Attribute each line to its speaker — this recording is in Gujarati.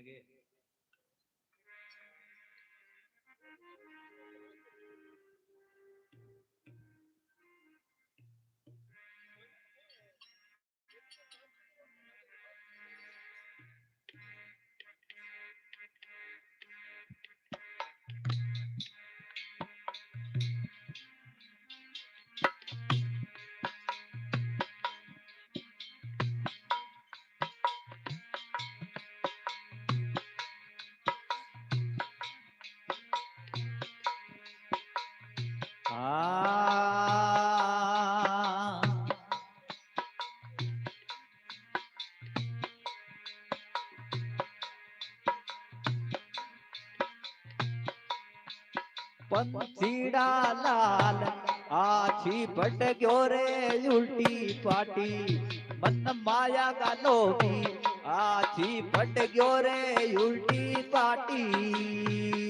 Speaker 1: કે પંથીડા લાલ આછી ભટક્યો રે ઉલટી પાટી મન માયા ગાલો આછી ભટક્યો રે ઉલટી પાટી